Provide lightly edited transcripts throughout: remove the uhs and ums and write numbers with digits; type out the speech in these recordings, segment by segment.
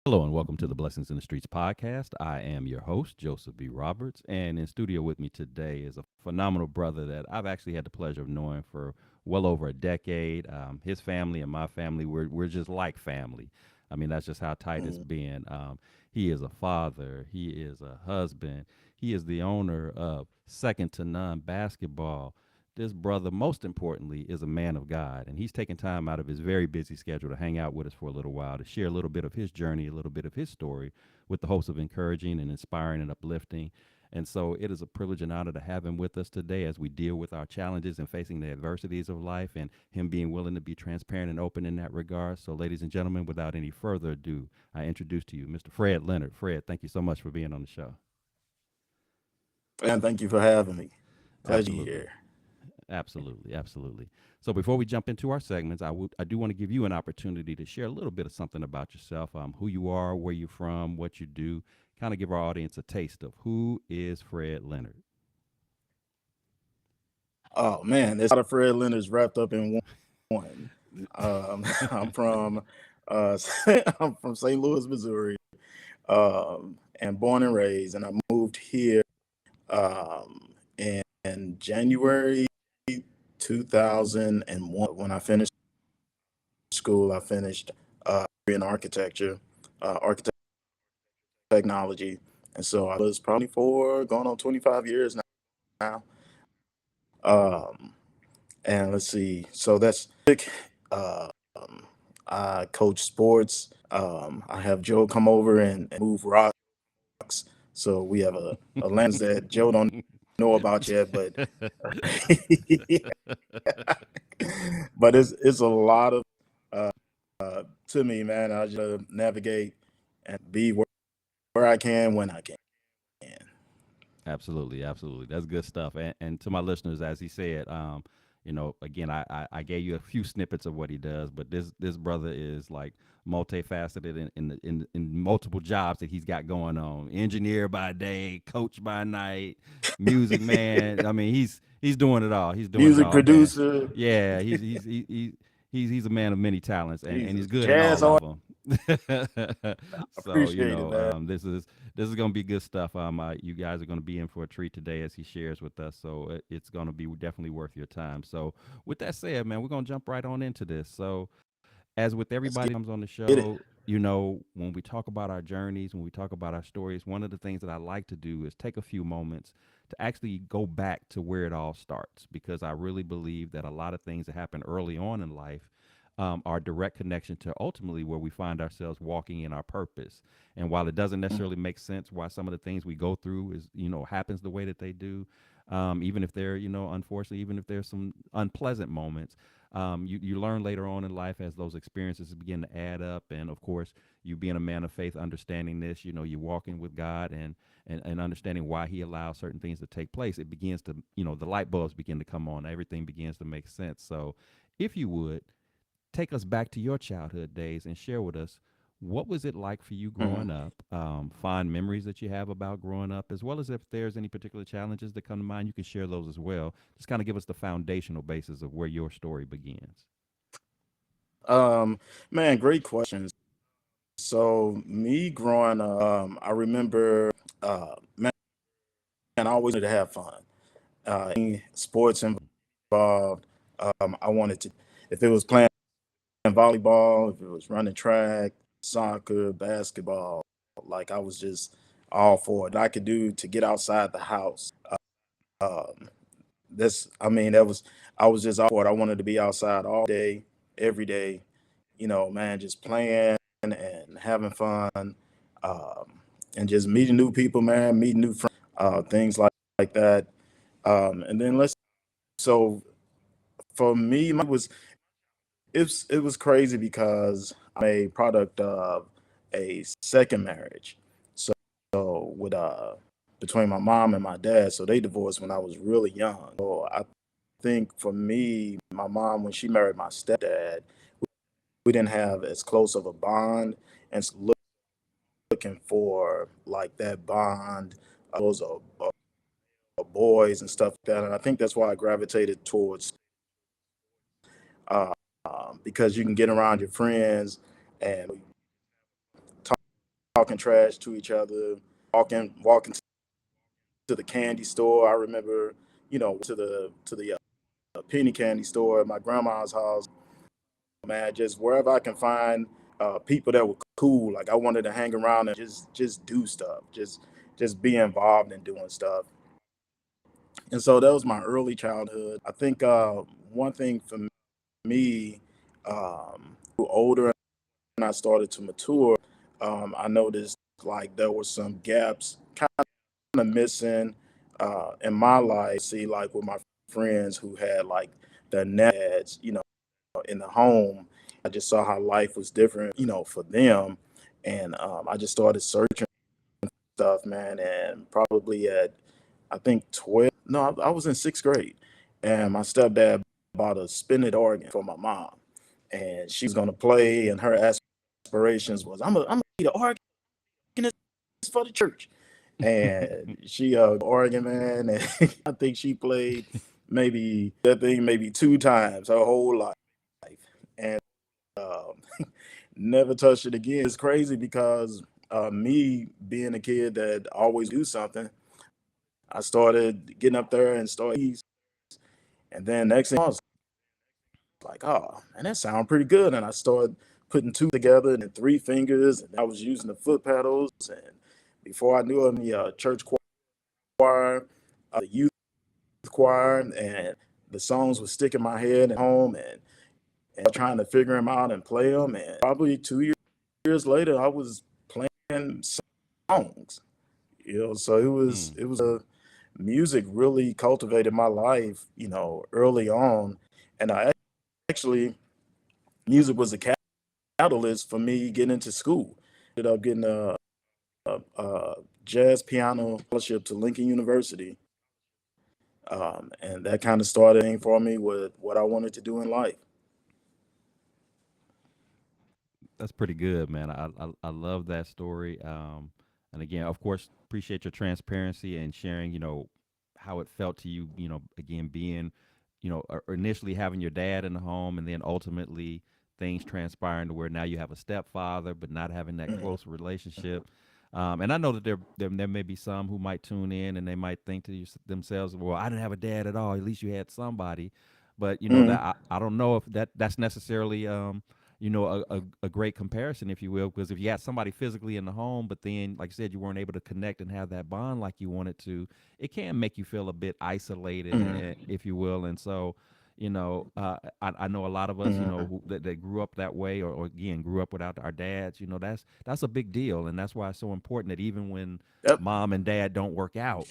Hello and welcome to the Blessings in the Streets podcast. I am your host, Joseph B. Roberts, and in studio with me today is a phenomenal brother that I've actually had the pleasure of knowing for well over a decade. His family and my family, we're just like family. I mean, that's just how tight it's Mm. been. He is a father, he is a husband, he is the owner of Second to None Basketball. This brother, most importantly, is a man of God, and he's taken time out of his very busy schedule to hang out with us for a little while to share a little bit of his journey, a little bit of his story, with the hopes of encouraging and inspiring and uplifting. And so it is a privilege and honor to have him with us today as we deal with our challenges and facing the adversities of life, and him being willing to be transparent and open in that regard. So, ladies and gentlemen, without any further ado, I introduce to you Mr. Fred Leonard. Fred, thank you so much for being on the show. And thank you for having me. Pleasure to be Absolutely. here. Absolutely, absolutely. So before we jump into our segments, I do want to give you an opportunity to share a little bit of something about yourself, who you are, where you're from, what you do, kind of give our audience a taste of who is Fred Leonard. Oh man, there's a lot of Fred Leonard's wrapped up in one. I'm from uh, I'm from St. Louis, Missouri, and born and raised, and I moved here in January 2001. When I finished school, I finished in architecture, architecture technology, and so I was probably for going on 25 years now. Um, and let's see. So that's um, I coach sports. I have Joe come over and move rocks. So we have a lens that Joe don't know about yet, but but it's a lot of to me, man. I just navigate and be where I can when I can. Absolutely, absolutely. That's good stuff. And to my listeners, as he said, again, I gave you a few snippets of what he does, but this brother is like multifaceted in multiple jobs that he's got going on. Engineer by day, coach by night, music man. I mean, he's doing it all. He's doing it Music all, man. producer. Yeah, he's a man of many talents, and he's Jesus, good in jazz all of artist. them. So Appreciate it, man. this is gonna be good stuff. You guys are gonna be in for a treat today as he shares with us. So it's gonna be definitely worth your time. So with that said, man, we're gonna jump right on into this. So as with Let's everybody that comes on the get it. show, when we talk about our journeys, when we talk about our stories, one of the things that I like to do is take a few moments to actually go back to where it all starts, because I really believe that a lot of things that happen early on in life are direct connection to ultimately where we find ourselves walking in our purpose. And while it doesn't necessarily make sense why some of the things we go through is happens the way that they do, even if they're unfortunately, even if there's some unpleasant moments, you learn later on in life as those experiences begin to add up. And of course, you being a man of faith, understanding this, you're walking with God, and understanding why he allows certain things to take place. It begins to, the light bulbs begin to come on. Everything begins to make sense. So if you would take us back to your childhood days and share with us what was it like for you Mhm. growing up, fond memories that you have about growing up, as well as if there's any particular challenges that come to mind, you can share those as well. Just kind of give us the foundational basis of where your story begins. Man, great questions. So me growing up, I remember, man, I always wanted to have fun. Sports involved. I wanted to, if it was playing volleyball, if it was running track, soccer, basketball, like I was just all for it. I could do to get outside the house. Um, I mean, I was just all for it. I wanted to be outside all day, every day, man, just playing and having fun, and just meeting new people, man, meeting new friends, things like that. And then so for me, it was crazy because I'm a product of a second marriage. So with between my mom and my dad, so they divorced when I was really young. So I think for me, my mom when she married my stepdad, we didn't have as close of a bond, and so looking for like that bond, those boys and stuff like that. And I think that's why I gravitated towards uh, because you can get around your friends and talking trash to each other, walking to the candy store. I remember, to the penny candy store at my grandma's house. Man, just wherever I can find people that were cool. Like I wanted to hang around and just do stuff, just be involved in doing stuff. And so that was my early childhood. I think one thing for me, older and I started to mature, I noticed like there were some gaps kind of missing in my life. See, like with my friends who had like the dads, in the home. I just saw how life was different, for them, and I just started searching stuff, man. And probably at I think 12. No, I was in sixth grade, and my stepdad bought a spinet organ for my mom, and she was gonna play, and her aspirations was I'm gonna be the organist for the church, and she organ, man, and I think she played maybe that thing maybe two times her whole life, and um, never touched it again. It's crazy because me being a kid that always do something, I started getting up there and started, and then next thing I was like, oh, man, that sounds pretty good. And I started putting two together and three fingers, and I was using the foot pedals. And before I knew it, the church choir, the youth choir, and the songs would stick in my head at home, and trying to figure them out and play them. And probably 2 years later, I was playing songs. So Mm, music really cultivated my life, early on, and I actually music was a catalyst for me getting into school. Ended up getting a jazz piano scholarship to Lincoln University, and that kind of started for me with what I wanted to do in life. that's pretty good, man. I love that story. And again, of course, appreciate your transparency and sharing. How it felt to you. Again, being, initially having your dad in the home, and then ultimately things transpiring to where now you have a stepfather, but not having that Mhm. close relationship. And I know that there may be some who might tune in and they might think to themselves, "Well, I didn't have a dad at all. At least you had somebody." But Mhm. that I don't know if that's necessarily a great comparison, if you will, because if you had somebody physically in the home, but then, like you said, you weren't able to connect and have that bond like you wanted to, it can make you feel a bit isolated, Mhm. if you will. And so, I know a lot of us, Mhm. that grew up that way, or again grew up without our dads. That's a big deal, and that's why it's so important that even when Yep. mom and dad don't work out,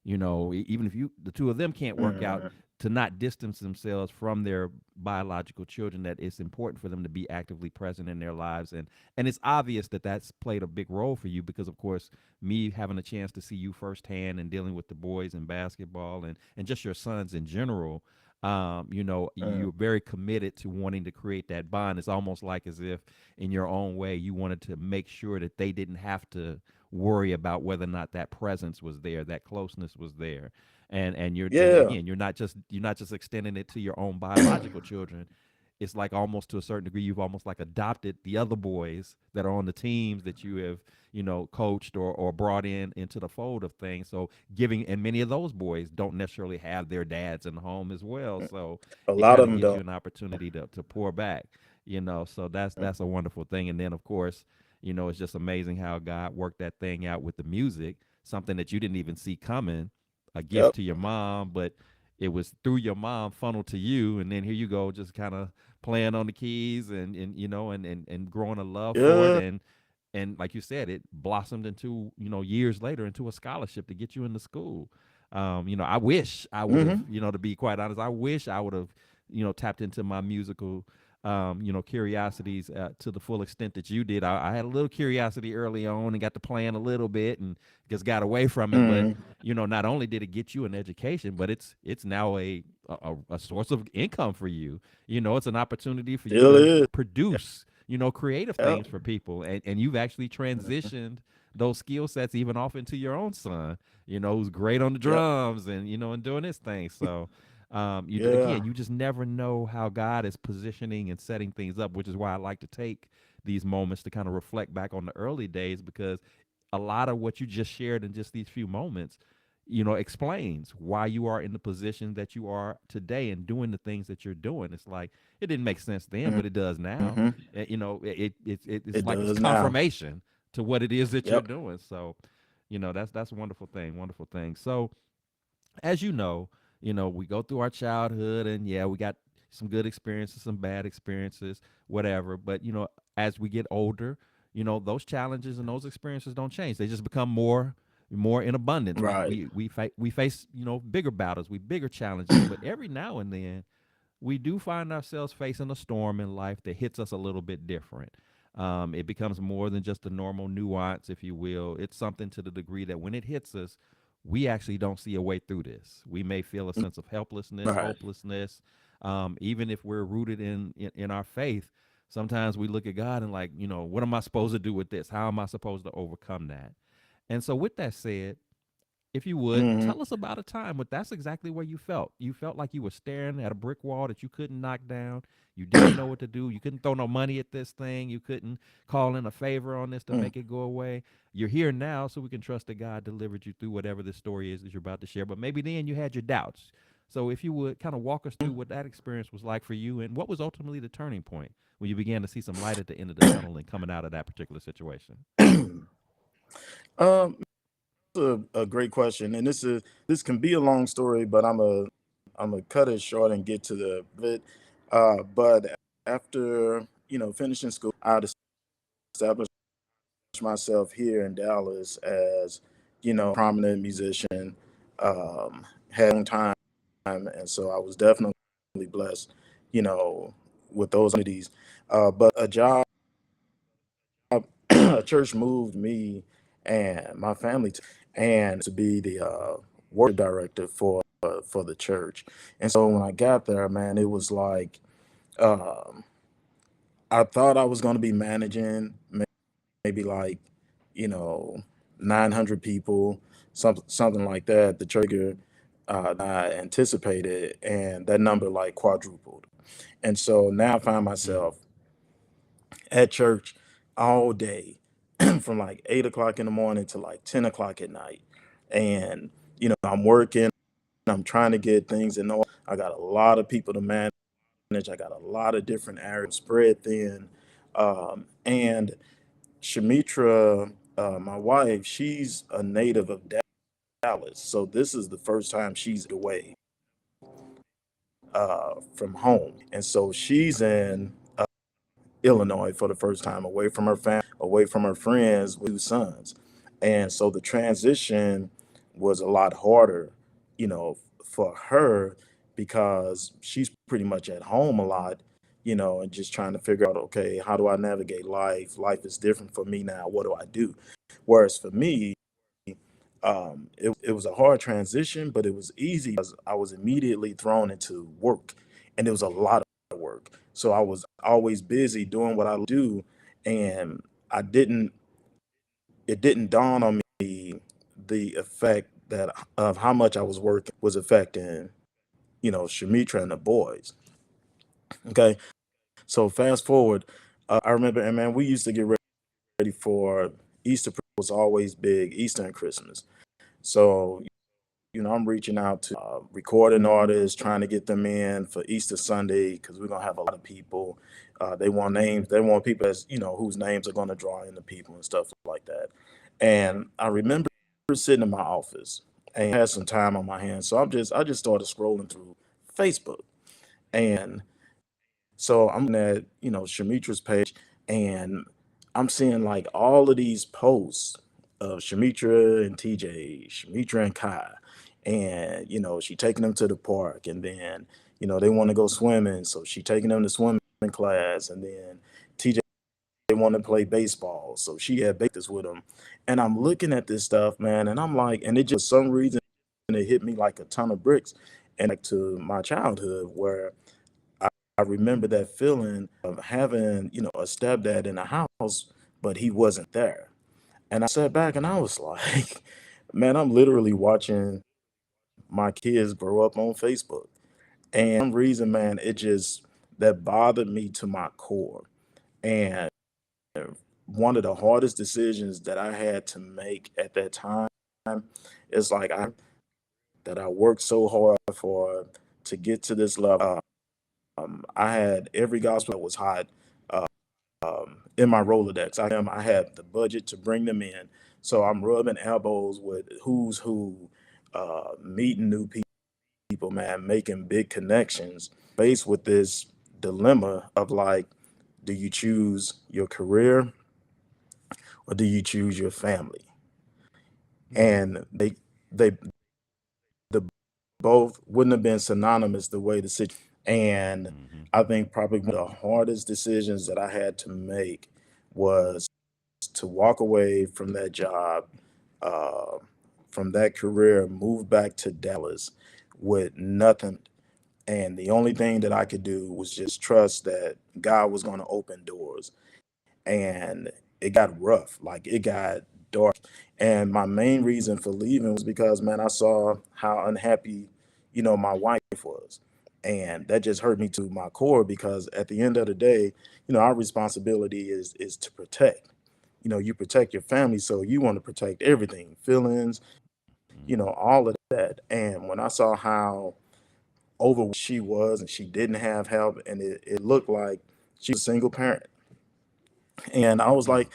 even if the two of them can't work out, Mhm. to not distance themselves from their biological children, that it's important for them to be actively present in their lives. And it's obvious that that's played a big role for you, because of course, me having a chance to see you firsthand and dealing with the boys in basketball, and just your sons in general, Mhm. you're very committed to wanting to create that bond. It's almost like as if in your own way you wanted to make sure that they didn't have to worry about whether or not that presence was there, that closeness was there. And Yeah. again, you're not just extending it to your own biological children. It's like almost to a certain degree you've almost like adopted the other boys that are on the teams that you have, coached or brought into the fold of things. So giving, and many of those boys don't necessarily have their dads in the home as well, so A it lot kind of of them gives you don't. an opportunity to pour back. So that's a wonderful thing. And then of course, it's just amazing how God worked that thing out with the music, something that you didn't even see coming, a Yep. gift to your mom, but it was through your mom funneled to you, and then here you go, just kind of playing on the keys, and growing a love for it. Yeah. And like you said, it blossomed into, years later, into a scholarship to get you into school. I wish I would have, Hmm. to be quite honest, I wish I would have, tapped into my musical, curiosities to the full extent that you did. I had a little curiosity early on and got to playing a little bit and just got away from it. But Hmm. not only did it get you an education, but it's now a source of income for you. It's an opportunity for you Still to is. produce, creative Yep. things for people, and you've actually transitioned those skill sets even off into your own son, who's great on the Yep. drums and doing his thing. So Yeah. again, you just never know how God is positioning and setting things up, which is why I like to take these moments to kind of reflect back on the early days, because a lot of what you just shared in just these few moments, explains why you are in the position that you are today and doing the things that you're doing. It's like it didn't make sense then, but it does now. Mm-hmm. It's It like it's does now. confirmation to what it is that you're Yep. doing. So, that's a wonderful thing, wonderful thing. So, as we go through our childhood, and yeah, we got some good experiences, some bad experiences, whatever. But as we get older, those challenges and those experiences don't change. They just become more in abundance. We Right. we we fa- we face bigger battles, bigger challenges. But every now and then, we do find ourselves facing a storm in life that hits us a little bit different. It becomes more than just a normal nuance, if you will. It's something to the degree that when it hits us, we actually don't see a way through this. We may feel a sense of helplessness, Right. hopelessness. Even if we're rooted in our faith, sometimes we look at God and like, what am I supposed to do with this? How am I supposed to overcome that? And so, with that said, if you would Mm-hmm. tell us about a time but that's exactly where you felt. You felt like you were staring at a brick wall that you couldn't knock down. You didn't know what to do. You couldn't throw no money at this thing. You couldn't call in a favor on this to make it go away. You're here now, so we can trust that God delivered you through whatever this story is that you're about to share. But maybe then you had your doubts. So if you would kind of walk us through what that experience was like for you, and what was ultimately the turning point when you began to see some light at the end of the tunnel and coming out of that particular situation. A great question, and this can be a long story, but I'm a cut it short and get to the bit. But after finishing school, I established myself here in Dallas as prominent musician. Had a long time, and so I was definitely blessed, you know, with those opportunities. But a job, a church moved me and my family to be the worship director for the church. And so when I got there, man, it was like um, I thought I was going to be managing maybe like you know 900 people, something like that. The trigger I anticipated, and that number like quadrupled. And so now I find Mm. myself at church all day from like 8 o'clock in the morning to like 10 o'clock at night. And, I'm working, I'm trying to get things in order. I got a lot of people to manage, I got a lot of different areas spread thin. And Shamitra, my wife, she's a native of Dallas. So this is the first time she's away from home. And so she's in Illinois for the first time, away from her family, away from her friends with 2 sons. And so the transition was a lot harder, for her because she's pretty much at home a lot, and just trying to figure out, okay, how do I navigate life? Life is different for me now. What do I do? Whereas for me, it was a hard transition, but it was easy because I was immediately thrown into work, and it was a lot of work. So I was always busy doing what I do, and I didn't. It didn't dawn on me the effect that of how much I was working was affecting, Shamitra and the boys. Okay, so fast forward, I remember, and man, we used to get ready for Easter. Was always big, Easter and Christmas. So I'm reaching out to recording artists, trying to get them in for Easter Sunday because we're gonna have a lot of people. They want names. They want people as whose names are gonna draw in the people and stuff like that. And I remember sitting in my office and had some time on my hands, so I just started scrolling through Facebook, and so I'm at Shamitra's page, and I'm seeing like all of these posts of Shamitra and TJ, Shamitra and Kai, and she taking them to the park, and then they want to go swimming, so she taking them to swimming class, and then TJ they want to play baseball, so she had this with them, and I'm looking at this stuff, man, and I'm like, and it just for some reason it hit me like a ton of bricks, and back to my childhood where I remember that feeling of having, a stepdad in the house, but he wasn't there. And I sat back and I was like, man, I'm literally watching my kids grow up on Facebook. And for some reason, man, it just that bothered me to my core. And one of the hardest decisions that I had to make at that time is like that I worked so hard for to get to this level. I had every gospel that was hot in my Rolodex. I had the budget to bring them in. So I'm rubbing elbows with who's who, meeting new people, man, making big connections, faced with this dilemma of like, do you choose your career or do you choose your family? Mm. And they the both wouldn't have been synonymous the way the situation. And Mhm. I think probably one of the hardest decisions that I had to make was to walk away from that job, uh, from that career, move back to Dallas with nothing. And the only thing that I could do was just trust that God was going to open doors. And it got rough, like it got dark. And my main reason for leaving was because, man, I saw how unhappy, my wife was. And that just hurt me to my core because at the end of the day, our responsibility is to protect. You protect your family, so you want to protect everything, feelings, Mhm. all of that. And when I saw how over she was and she didn't have help and it looked like she was a single parent, and I was Mm. like,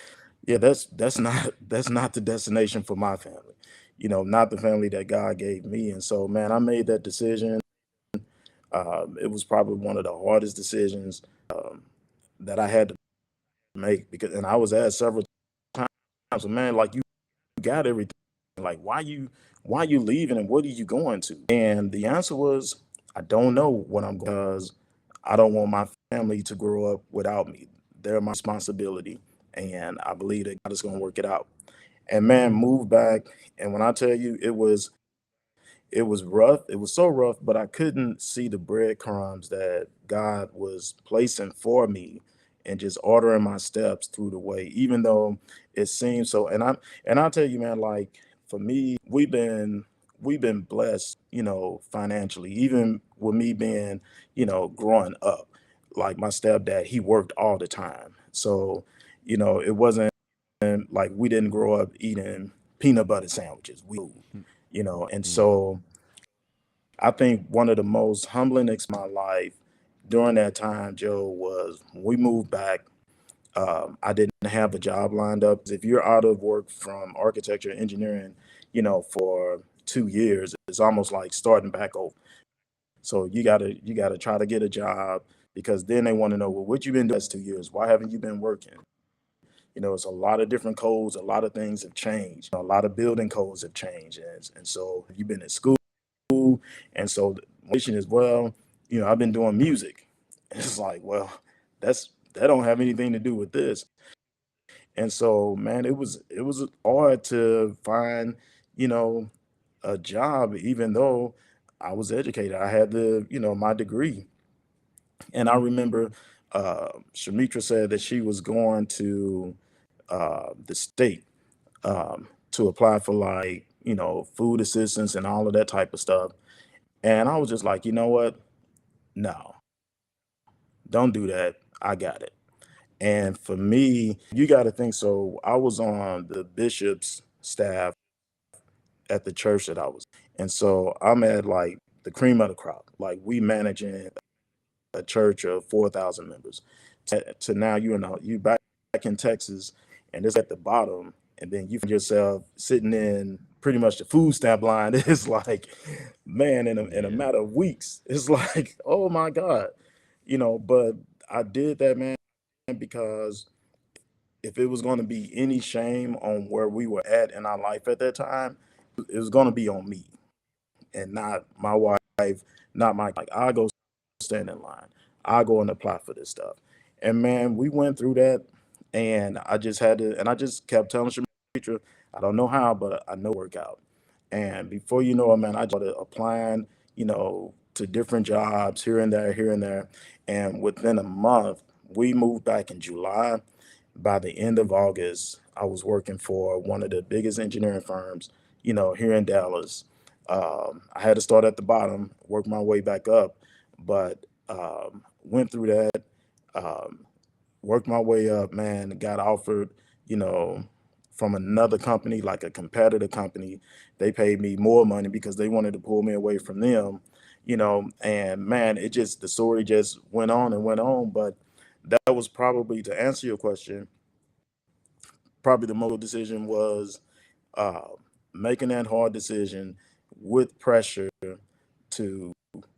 yeah, that's not that's not the destination for my family, not the family that God gave me. And so, man, I made that decision. It was probably one of the hardest decisions that I had to make because, and I was asked several times, man, like you got everything, like why you leaving and what are you going to? And the answer was, I don't know what I'm going because I don't want my family to grow up without me. They're my responsibility, and I believe that God is going to work it out. And man, move back. And when I tell you, it was rough. It was so rough, but I couldn't see the breadcrumbs that God was placing for me and just ordering my steps through the way, even though it seems so. And I'll tell you, man, like for me, we've been blessed, financially, even with me being, growing up. Like my stepdad, he worked all the time. So, it wasn't like we didn't grow up eating peanut butter sandwiches. And Mm. so I think one of the most humbling my life during that time, Joe, was when we moved back. I didn't have a job lined up. If you're out of work from architecture engineering, for 2 years, it's almost like starting back over. So you gotta try to get a job because then they want to know, well, what you been doing the last 2 years? Why haven't you been working? It's a lot of different codes. A lot of things have changed. A lot of building codes have changed, and so you've been at school. And so the mission is, well, I've been doing music. It's like, well, that don't have anything to do with this. And so, man, it was hard to find, you know, a job, even though I was educated. I had my degree. And I remember Shamitra said that she was going to the state to apply for like, food assistance and all of that type of stuff. And I was just like, you know what? No, don't do that. I got it. And for me, you got to think, so I was on the bishop's staff at the church that I was. And so I'm at like the cream of the crop. Like we managing a church of 4,000 members. To now you back in Texas and it's at the bottom and then you find yourself sitting in pretty much the food stamp line. It's like, man, in a Yeah. matter of weeks, it's like, oh my God. But I did that, man, because if it was going to be any shame on where we were at in our life at that time, it was going to be on me and not my wife, not my, like, I go stand in line. I go and apply for this stuff. And man, we went through that and I just had to, and I just kept telling Shamitra, I don't know how, but I know work out. And before you know it, man, I just started applying, to different jobs here and there, here and there. And within a month, we moved back in July. By the end of August, I was working for one of the biggest engineering firms, here in Dallas. I had to start at the bottom, work my way back up, but went through that. Um, worked my way up, man. Got offered, you know, from another company, like a competitor company. They paid me more money because they wanted to pull me away from them, and man, it just the story just went on and went on. But that was probably, to answer your question, probably the most decision was uh, making that hard decision with pressure to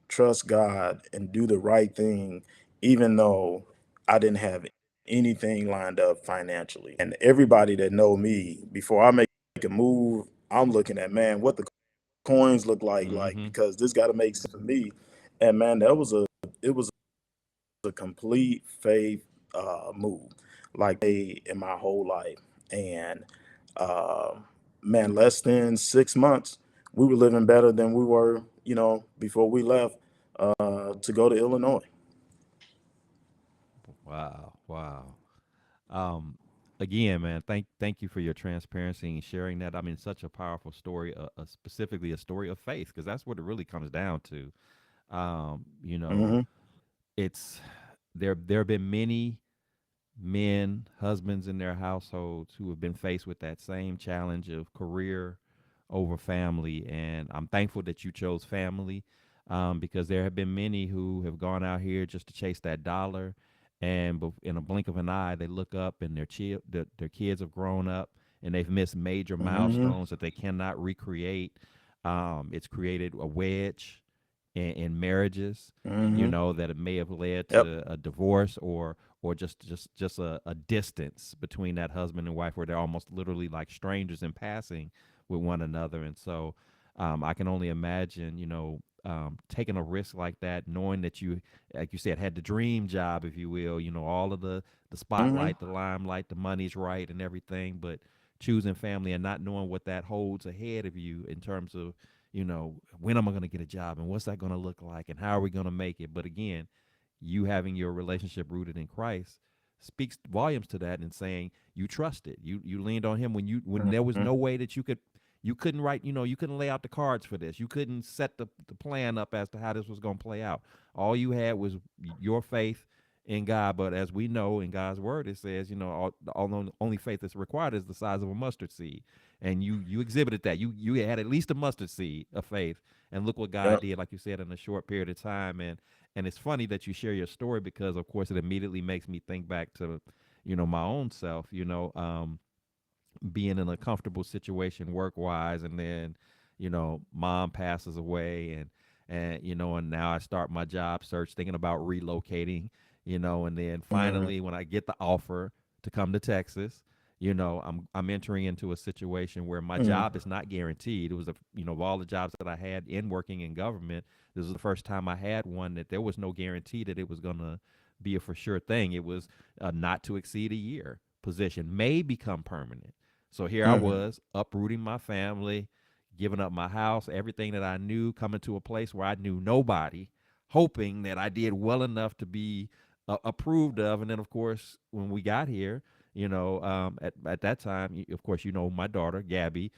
trust God and do the right thing, even though I didn't have anything lined up financially. And everybody that know me, before I make a move, I'm looking at, man, what the coins look like, Mm-hmm. because this got to make sense for me. And man, it was a complete faith move, like they in my whole life. And uh, man, less than 6 months, we were living better than we were, before we left to go to Illinois. Wow. Wow. Um, Again, man, thank you for your transparency and sharing that. I mean, such a powerful story, specifically a story of faith, because that's what it really comes down to. You know, Hmm. it's there have been many men, husbands in their households who have been faced with that same challenge of career over family. And I'm thankful that you chose family, because there have been many who have gone out here just to chase that dollar. And in a blink of an eye, they look up and their kids have grown up and they've missed major Hmm. milestones that they cannot recreate. It's created a wedge in marriages, Hmm. that it may have led Yep. to a divorce, or just a distance between that husband and wife where they're almost literally like strangers in passing with one another. And so I can only imagine, taking a risk like that, knowing that you, like you said, had the dream job, if you will, all of the Hmm. spotlight, the limelight, the money's right and everything, but choosing family and not knowing what that holds ahead of you in terms of, when am I going to get a job and what's that going to look like and how are we going to make it? But again, you having your relationship rooted in Christ speaks volumes to that, and saying you trusted. You leaned on him when there was Hmm. no way that you couldn't write, you couldn't lay out the cards for this. You couldn't set the plan up as to how this was going to play out. All you had was your faith in God. But as we know in God's word, it says, only faith that's required is the size of a mustard seed. And you exhibited that. You had at least a mustard seed of faith. And look what God Yep. did, like you said, in a short period of time. And it's funny that you share your story, because of course it immediately makes me think back to, my own self, being in a comfortable situation work wise, and then, mom passes away, and now I start my job search thinking about relocating, and then Hmm. finally when I get the offer to come to Texas, I'm entering into a situation where my Hmm. job is not guaranteed. It was of all the jobs that I had in working in government, this was the first time I had one that there was no guarantee that it was going to be a for sure thing. It was a not to exceed a year position, may become permanent. So here I Hmm. was, uprooting my family, giving up my house, everything that I knew, coming to a place where I knew nobody, hoping that I did well enough to be approved of. And then, of course, when we got here, at that time, of course, my daughter, Gabby,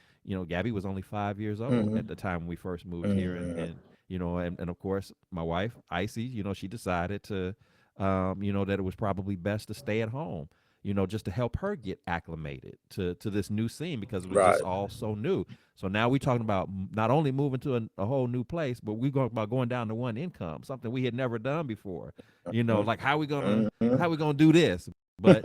Gabby was only 5 years old Hmm. at the time when we first moved here. And, Hmm. and and of course, my wife, Icy, she decided to, that it was probably best to stay at home, just to help her get acclimated to this new scene, because it was just Right. all so new. So now we're talking about not only moving to a whole new place, but we're going about going down to one income, something we had never done before. Like Hmm. how we gonna do this? But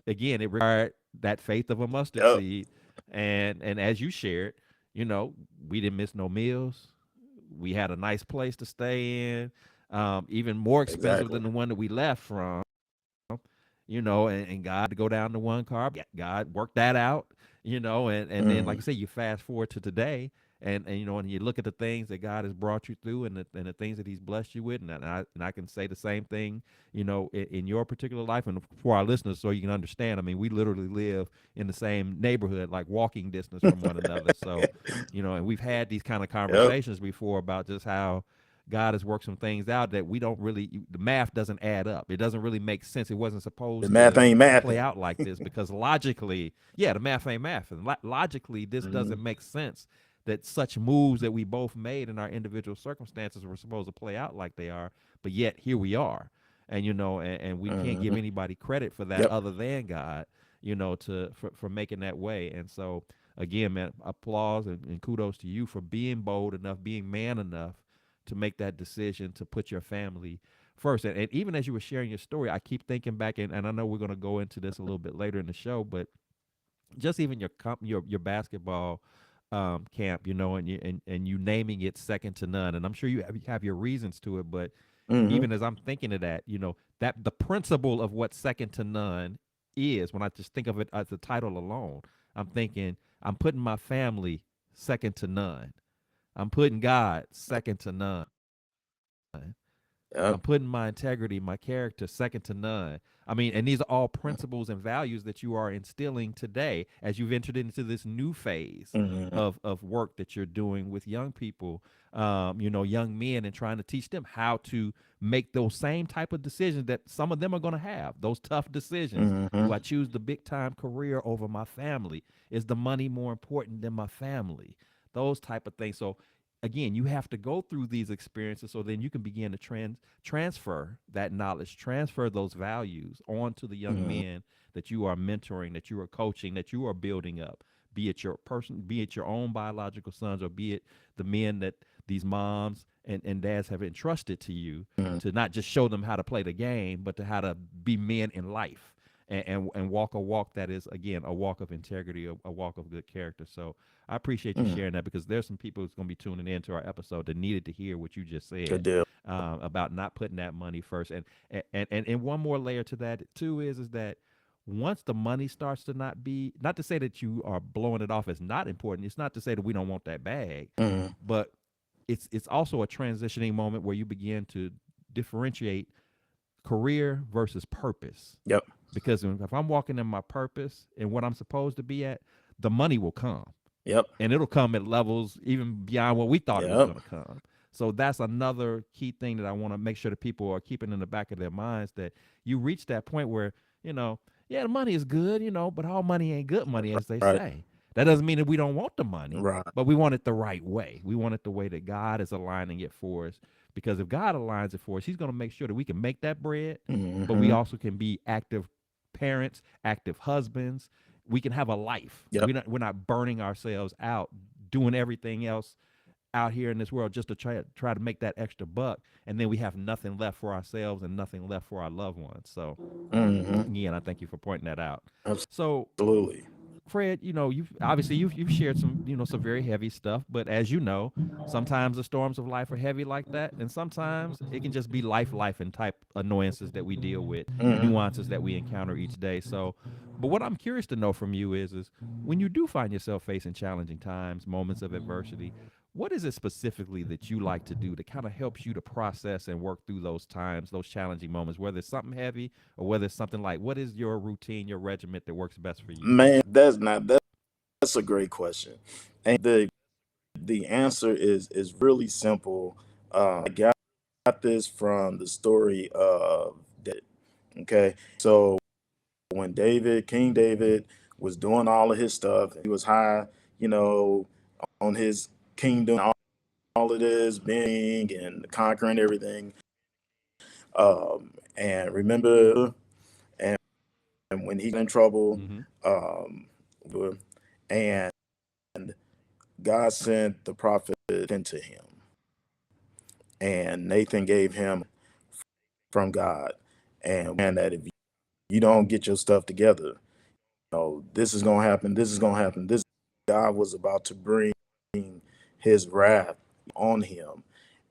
again, it required that faith of a mustard Yep. seed, and as you shared, you know, we didn't miss no meals. We had a nice place to stay in, even more expensive Exactly. than the one that we left from, and God to go down to one car. God worked that out, and then like Hmm. I say, you fast forward to today, and you look at the things that God has brought you through, and the things that He's blessed you with, and I can say the same thing, in your particular life, and for our listeners, so you can understand. I mean, we literally live in the same neighborhood, like walking distance from one another. So, and we've had these kind of Yep. conversations before about just how God has worked some things out that we don't really, the math doesn't add up. It doesn't really make sense. It wasn't The supposed math ain't to play mathing. out like this, because logically, yeah, the math ain't math. And logically, this Hmm. doesn't make sense that such moves that we both made in our individual circumstances were supposed to play out like they are. But yet, here we are. And and we can't give Mm-hmm. anybody credit for that Yep. other than God, to for making that way. And so again, man, applause and kudos to you for being bold enough, being man enough to make that decision to put your family first. And even as you were sharing your story, I keep thinking back, and I know we're going to go into this a little bit later in the show, but just even your basketball camp, and you naming it second to none, and I'm sure you have your reasons to it, but Mm-hmm. even as I'm thinking of that, that the principle of what second to none is, when I just think of it as the title alone, I'm thinking I'm putting my family second to none. I'm putting God second to none. I'm Yep. putting my integrity, my character second to none. I mean, and these are all principles and values that you are instilling today as you've entered into this new phase Mm-hmm. of work that you're doing with young people, young men, and trying to teach them how to make those same type of decisions that some of them are going to have, those tough decisions. Mm-hmm. Do I choose the big time career over my family? Is the money more important than my family? Those type of things. So again, you have to go through these experiences so then you can begin to transfer that knowledge, transfer those values onto the young Mm-hmm. men that you are mentoring, that you are coaching, that you are building up. Be it your own biological sons, or be it the men that these moms and dads have entrusted to you, to not just show them how to play the game, but to how to be men in life, and walk a walk that is, again, a walk of integrity, a walk of good character. So I appreciate you Mm-hmm. sharing that, because there's some people who's going to be tuning into our episode that needed to hear what you just Good said, deal. about not putting that money first. And one more layer to that too is that once the money starts to not be, not to say that you are blowing it off as not important. It's not to say that we don't want that bag, Mm-hmm. but it's also a transitioning moment where you begin to differentiate career versus purpose. Yep. Because if I'm walking in my purpose and what I'm supposed to be at, the money will come, Yep. and it'll come at levels even beyond what we thought it was Yep. going to come. So that's another key thing that I want to make sure that people are keeping in the back of their minds, that you reach that point where, yeah, the money is good, but all money ain't good money, as they Right. say. That doesn't mean that we don't want the money, Right. but we want it the right way. We want it the way that God is aligning it for us. Because if God aligns it for us, He's going to make sure that we can make that bread, but we Mm-hmm. also can be active parents, active husbands. We can have a life. Yep. We're not burning ourselves out doing everything else out here in this world just to try to make that extra buck, and then we have nothing left for ourselves and nothing left for our loved ones. So Mm-hmm. again, I thank you for pointing that out. So Absolutely. Fred, you've shared some, some very heavy stuff, but as you know, sometimes the storms of life are heavy like that, and sometimes it can just be life and type annoyances that we deal with, Mm-hmm. nuances that we encounter each day. So, but what I'm curious to know from you is when you do find yourself facing challenging times, moments of adversity, what is it specifically that you like to do that kind of helps you to process and work through those times, those challenging moments, whether it's something heavy or whether it's something like, what is your routine, your regiment that works best for you? Man, that's a great question. And the answer is really simple. I got this from the story of David. Okay. So when King David was doing all of his stuff, he was high, you know, on his kingdom, all of this being and conquering everything. And remember, and when he got in trouble, Mm-hmm. um, and God sent the prophet into him, and Nathan gave him from God, and that if you don't get your stuff together, this is gonna happen. This is gonna happen. This God was about to bring His wrath on him,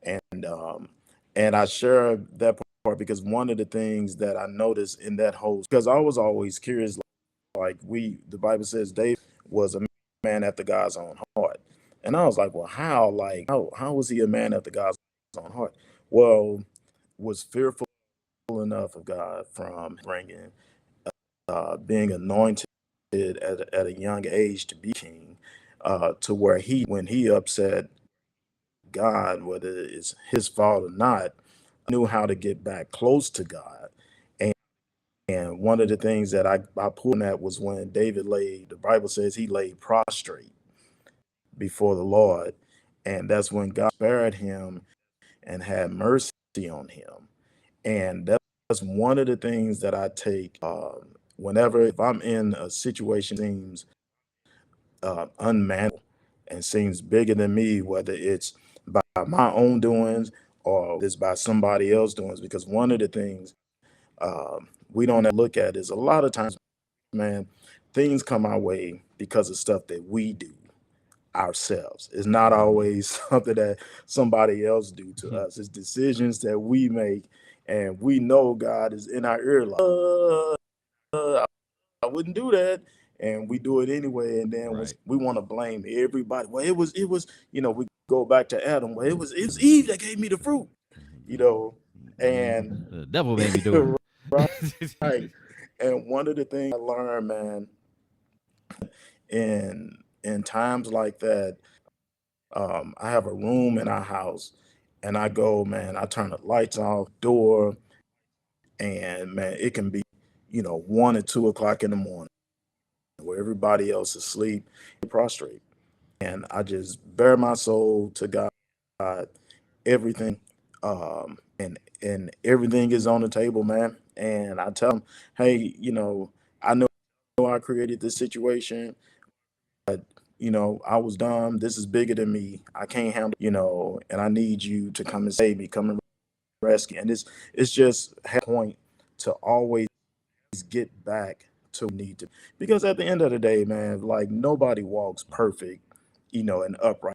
and I share that part because one of the things that I noticed in that whole, because I was always curious, like the Bible says David was a man after God's own heart, and I was like, well, how was he a man after God's own heart? Well, was fearful enough of God from bringing being anointed at a young age to be king, to where when he upset God, whether it's his fault or not, knew how to get back close to God. And, and one of the things that I pulled on that was when David the Bible says he laid prostrate before the Lord. And that's when God spared him and had mercy on him. And that's one of the things that I take whenever if I'm in a situation seems unmanageable and seems bigger than me, whether it's by my own doings or it's by somebody else doings. Because one of the things we don't look at is a lot of times, man, things come our way because of stuff that we do ourselves. It's not Mm-hmm. always something that somebody else do to us. It's decisions that we make, and we know God is in our ear like, I wouldn't do that. And we do it anyway. And then when Right. we want to blame everybody, well, it was, we go back to Adam. Well, it was Eve that gave me the fruit, you know, Mm-hmm. and The devil made me do right. it. And one of the things I learned, man, in times like that, I have a room in our house, and I go, man, I turn the lights off, door, and man, it can be, 1 or 2 o'clock in the morning where everybody else is asleep, prostrate. And I just bare my soul to God, everything, and everything is on the table, man. And I tell him, hey, I know I created this situation. I was dumb. This is bigger than me. I can't handle, and I need you to come and save me, come and rescue. And it's just a point to always get back to need to, because at the end of the day, man, like nobody walks perfect, and upright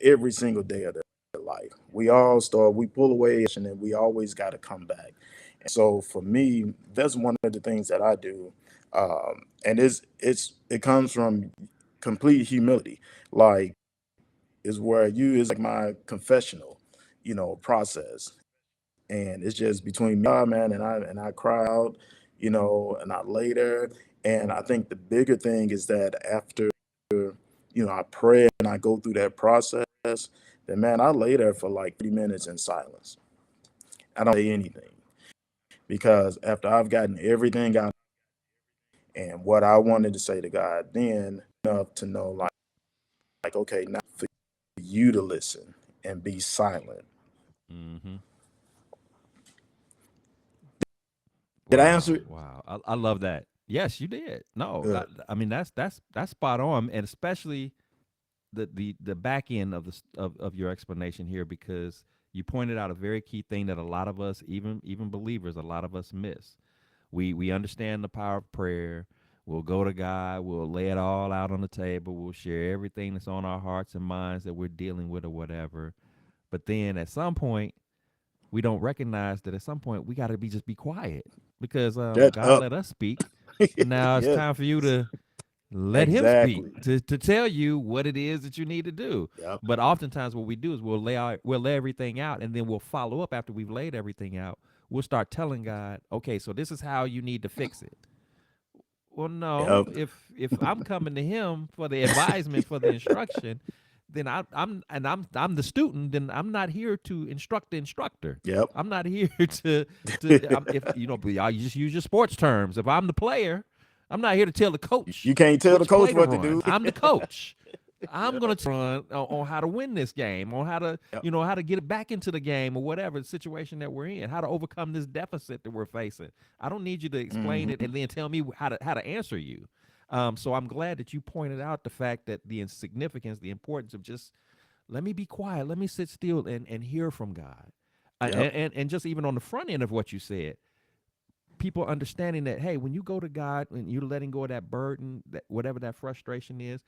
every single day of their life. We pull away, and then we always got to come back. And so for me, that's one of the things that I do. And it comes from complete humility. Like, is where you is like my confessional, process. And it's just between me, God, man, and I cry out, and I lay there. And I think the bigger thing is that after, I pray and I go through that process, then man, I lay there for like 3 minutes in silence. I don't say anything because after I've gotten everything out and what I wanted to say to God, then enough to know like okay, now for you to listen and be silent. Mm-hmm. Did I answer Wow, it? wow. I love that. Yes, you did. No, Good. I mean that's spot on, and especially the back end of of your explanation here, because you pointed out a very key thing that a lot of us, even believers, a lot of us miss. We understand the power of prayer. We'll go to God. We'll lay it all out on the table. We'll share everything that's on our hearts and minds that we're dealing with or whatever. But then at some point, we don't recognize that at some point we got to be quiet because Shut God up. let us speak, and now it's Yeah, time for you to let Him speak exactly. to tell you what it is that you need to do. Yep. But oftentimes, what we do is we'll lay everything out, and then we'll follow up after we've laid everything out. We'll start telling God, okay, so this is how you need to fix it. Well, no, Yep. if I'm coming to Him for the advisement, for the instruction, then I'm the student. Then I'm not here to instruct the instructor. Yep. I'm not here to if y'all just use your sports terms. If I'm the player, I'm not here to tell the coach You can't tell the which coach play to what to run. do. I'm the coach. I'm Yep. gonna run on how to win this game, on how to Yep. how to get it back into the game or whatever situation that we're in, how to overcome this deficit that we're facing. I don't need you to explain it Hmm. and then tell me how to answer you. So I'm glad that you pointed out the fact that the insignificance, the importance of just let me be quiet, let me sit still and hear from God, Yep. and just even on the front end of what you said, people understanding that hey, when you go to God and you're letting go of that burden, that whatever that frustration is,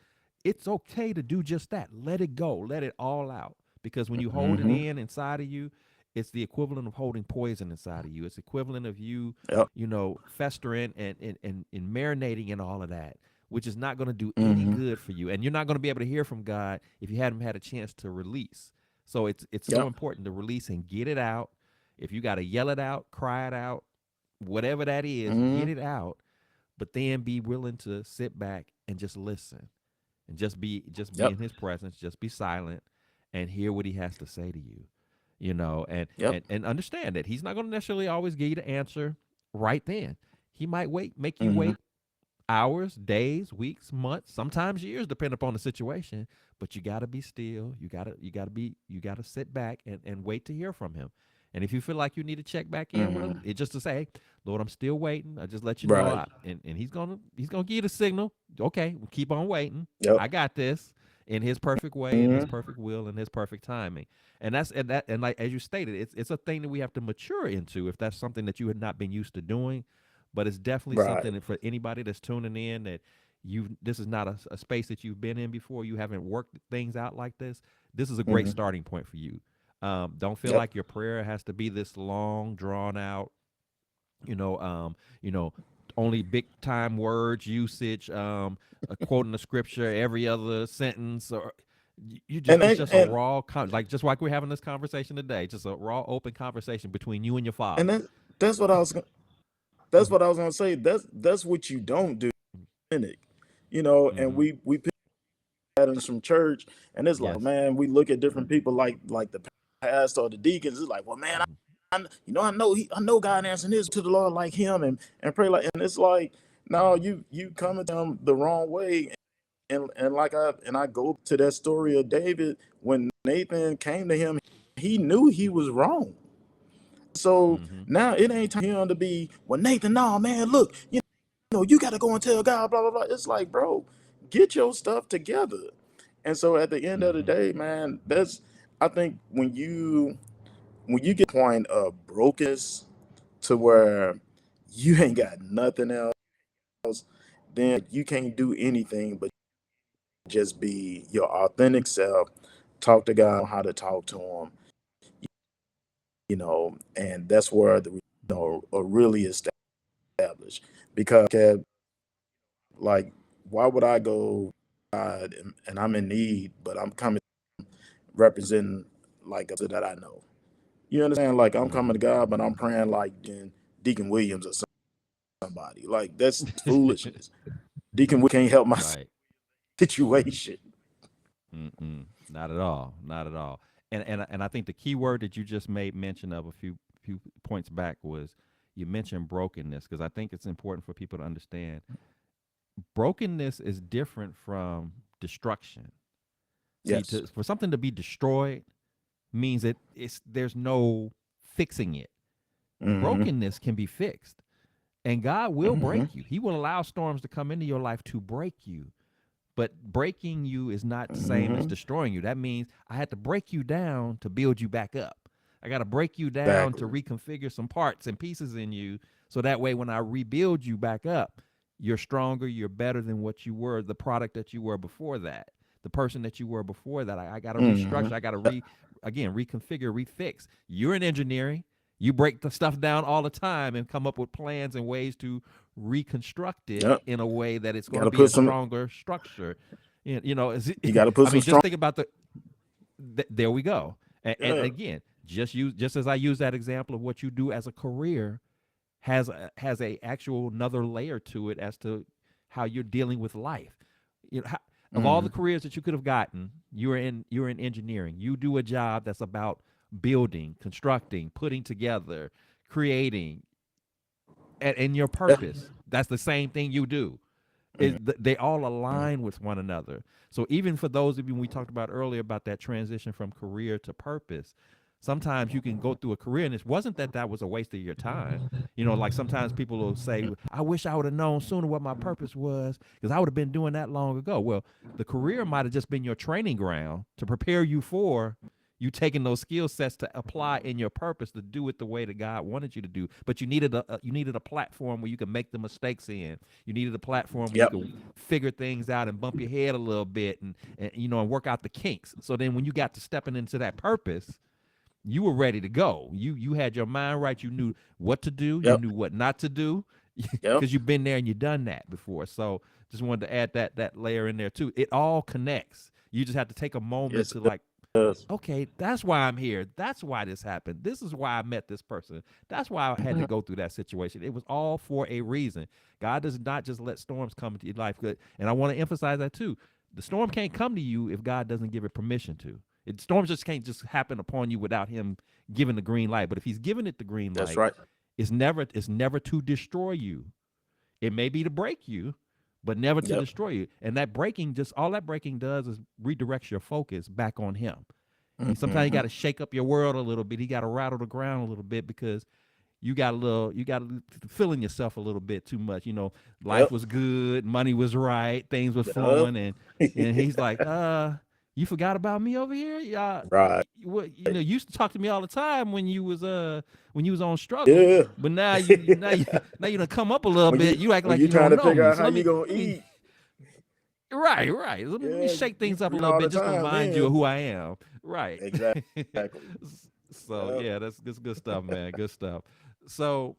it's okay to do just that. Let it go, let it all out. Because when you hold it Hmm. in inside of you, it's the equivalent of holding poison inside of you. It's equivalent of you, Yep. festering and marinating in all of that, which is not going to do any Hmm. good for you. And you're not going to be able to hear from God if you haven't had a chance to release. So it's so Yep. important to release and get it out. If you got to yell it out, cry it out, whatever that is, get Hmm. it out, but then be willing to sit back and just listen and just be Yep. in his presence, just be silent and hear what he has to say to you. And Yep. and understand that he's not going to necessarily always give you the answer right then. He might make you Hmm. wait hours, days, weeks, months, sometimes years, depending upon the situation. But you got to be still. You got to sit back and wait to hear from him. And if you feel like you need to check back in with Mm-hmm. him, it just to say, hey, Lord, I'm still waiting. I just let you know, Right. and he's gonna give you the signal. Okay, we'll keep on waiting. Yep. I got this in His perfect way, in His Mm-hmm. perfect will, and His perfect timing. And like as you stated, it's a thing that we have to mature into if that's something that you had not been used to doing. But it's definitely Right. something that for anybody that's tuning in that you this is not a space that you've been in before. You haven't worked things out like this. This is a great Mm-hmm. starting point for you. Don't feel Yep. like your prayer has to be this long, drawn out. You know, you know, only big time words usage. Quoting the scripture every other sentence, or you just And it's and just a and, raw, like just like we're having this conversation today, just a raw, open conversation between you and your and father. that's what I was. That's Mhm, what I was gonna say. That's what you don't do in it, you know. And mhm. we pick patterns from church, and it's like, Yes. man, we look at different people like the pastor or the deacons. It's like, well, man, Mhm, I know I know God answering this to the Lord like him, and pray like, and it's like, no, you coming to him the wrong way. And like I go to that story of David when Nathan came to him, he knew he was wrong. So mhm, now it ain't time for him to be, well, Nathan, no, man, look, you got to go and tell God, blah, blah, blah. It's like, bro, get your stuff together. And so at the end of the mhm, day, man, I think when you get to the point of brokenness to where you ain't got nothing else, then you can't do anything but just be your authentic self, talk to God, how to talk to him, and that's where the are really established. Because like, why would I go God and I'm in need, but I'm coming representing like a that I know. You understand? Like I'm coming to mhm. God, but I'm praying like Deacon Williams or somebody. Like that's foolishness. Deacon Williams can't help my Right. situation. Mm-mm. Not at all. Not at all. And I think the key word that you just made mention of a few points back was you mentioned brokenness, because I think it's important for people to understand brokenness is different from destruction. See, Yes. for something to be destroyed means that there's no fixing it. Mm-hmm. Brokenness can be fixed, and God will Mm-hmm. break you. He will allow storms to come into your life to break you. But breaking you is not the same as Mm-hmm. destroying you. That means I had to break you down to build you back up. I got to break you down to Exactly. reconfigure some parts and pieces in you so that way when I rebuild you back up, you're stronger, you're better than what you were, the product that you were before that, the person that you were before that. I got to Mm-hmm. restructure, I got to again, reconfigure, refix. You're in engineering. You break the stuff down all the time and come up with plans and ways to reconstruct it Yep. in a way that it's going Got to to be put a some. stronger structure. You know, You got to put I some mean, strong. just think about there we go. And Yeah. again, just as I use that example of what you do as a career has a actual another layer to it as to how you're dealing with life. You know, of all Mm-hmm. the careers that you could have gotten, you're in engineering. You do a job that's about building, constructing, putting together, creating, and your Yeah. purpose. That's the same thing you do. They all align with one another. So even for those of you we talked about earlier about that transition from career to purpose, sometimes you can go through a career and it wasn't that that was a waste of your time. You know, like sometimes people will say, I wish I would have known sooner what my purpose was because I would have been doing that long ago. Well, the career might have just been your training ground to prepare you for you taking those skill sets to apply in your purpose to do it the way that God wanted you to do. But you needed a platform where you can make the mistakes in. You needed a platform where you Yep. could figure things out and bump your head a little bit and work out the kinks. So then when you got to stepping into that purpose, you were ready to go. You had your mind right. You knew what to do. You Yep. knew what not to do Yep. because you've been there and you've done that before. So just wanted to add that layer in there too. It all connects. You just have to take a moment Yes, to it like, does. okay, that's why I'm here. That's why this happened. This is why I met this person. That's why I had to Mhm. go through that situation. It was all for a reason. God does not just let storms come into your life. And I want to emphasize that too. The storm can't come to you if God doesn't give it permission to. Storms just can't just happen upon you without him giving the green light. But if he's given it the green That's light, right. it's never to destroy you. It may be to break you, but never to Yep. destroy you. And that breaking, just all that breaking does is redirects your focus back on him. Sometimes you got Mhm. to shake up your world a little bit. You got to rattle the ground a little bit because you got feeling yourself a little bit too much. Life Yep. was good, money was right, things was Yep. flowing, and he's like, you forgot about me over here. Yeah, Right. what you used to talk to me all the time when you was on struggle, Yeah. but now you done come up a little when bit. you You act when like you you trying don't to know figure me. out So how you gonna let me eat, right. Let me yeah, shake you things up a forget little all bit the just to time remind you of then. who I am. Right. Exactly. So Yep. yeah, that's good stuff, man. Good stuff. So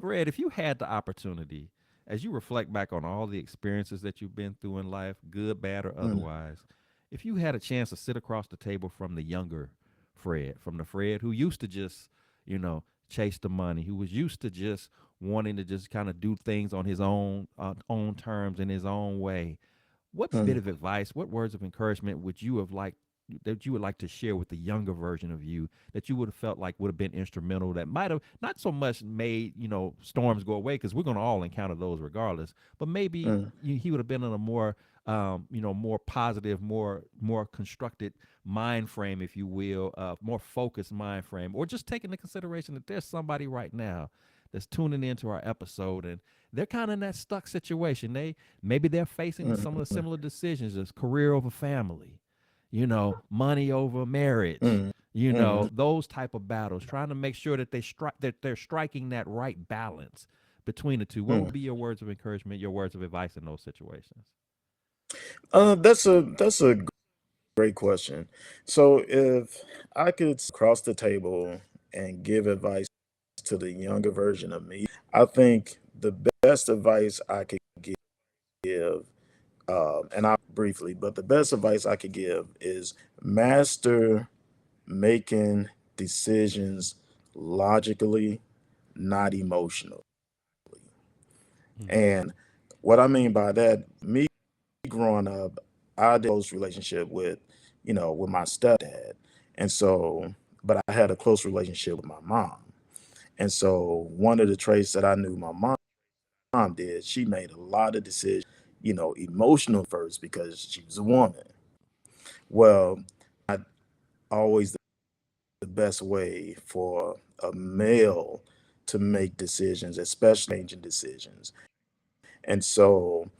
Red, if you had the opportunity, as you reflect back on all the experiences that you've been through in life, good, bad, or Mm, otherwise, if you had a chance to sit across the table from the younger Fred, from the Fred who used to just, chase the money, who was used to just wanting to just kind of do things on his own terms in his own way, what bit mm, of advice, what words of encouragement would you have liked that you would like to share with the younger version of you that you would have felt like would have been instrumental that might have not so much made storms go away because we're going to all encounter those regardless, but maybe mm, he would have been in a more more positive, more constructed mind frame, if you will, more focused mind frame, or just taking into consideration that there's somebody right now that's tuning into our episode and they're kind of in that stuck situation. Maybe they're facing some of the mm, similar decisions as career over family, money over marriage, mm, mm, those type of battles, trying to make sure that they're striking that right balance between the two. What would mm. be your words of encouragement, your words of advice in those situations? That's a great question. So if I could across the table and give advice to the younger version of me, I think the best advice I could give, and I briefly, but the best advice I could give is master making decisions logically, not emotionally. Mm, And what I mean by that, me growing up, I did a close relationship with my stepdad. And so, but I had a close relationship with my mom. And so one of the traits that I knew my mom did, she made a lot of decisions, emotional first because she was a woman. Well, always the best way for a male to make decisions, especially changing decisions. And so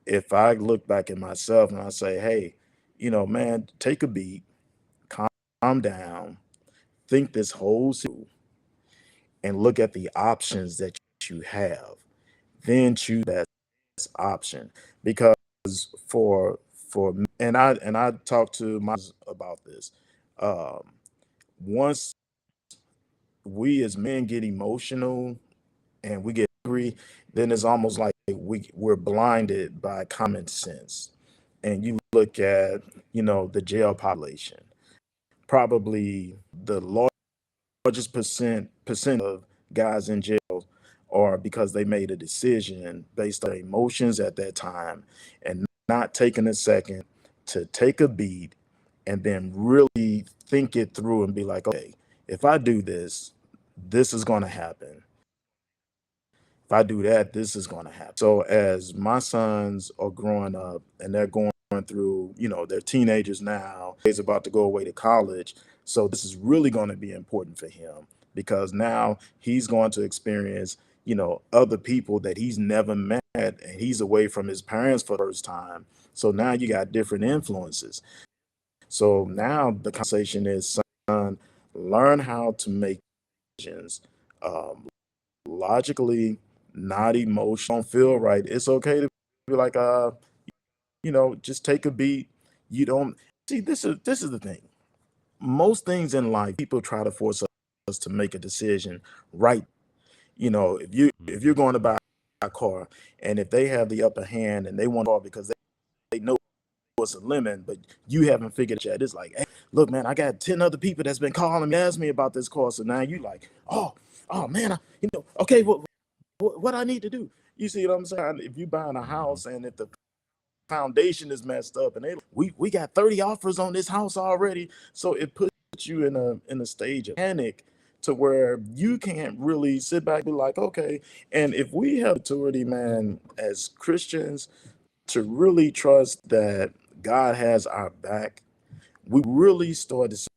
if I look back at myself and I say, hey, man, take a beat, calm down, think this whole and look at the options that you have, then choose the best option. Because for and I talked to my about this. Um, Once we as men get emotional and we get angry, then it's almost like we're blinded by common sense. And you look at, the jail population, probably the largest percent of guys in jail are because they made a decision based on emotions at that time and not taking a second to take a beat and then really think it through and be like, okay, if I do this, this is going to happen. If I do that, this is going to happen. So as my sons are growing up and they're going through, they're teenagers now, he's about to go away to college. So this is really going to be important for him because now he's going to experience, other people that he's never met and he's away from his parents for the first time. So now you got different influences. So now the conversation is, son, learn how to make decisions. Um, Logically, not emotional, don't feel right. It's okay to be like, just take a beat. You don't see this is the thing. Most things in life, people try to force us to make a decision right. If you're mm-hmm. going to buy a car and if they have the upper hand and they want a car because they know it's a lemon, but you haven't figured it yet. It's like, hey, look, man, I got 10 other people that's been calling me, asking me about this car. So now you like, oh man, okay, what I need to do. You see what I'm saying? If you buying a Mm-hmm. house and if the foundation is messed up and we got 30 offers on this house already, so it puts you in a stage of panic to where you can't really sit back and be like, okay. And if we have maturity, man, as Christians, to really trust that God has our back, we really started to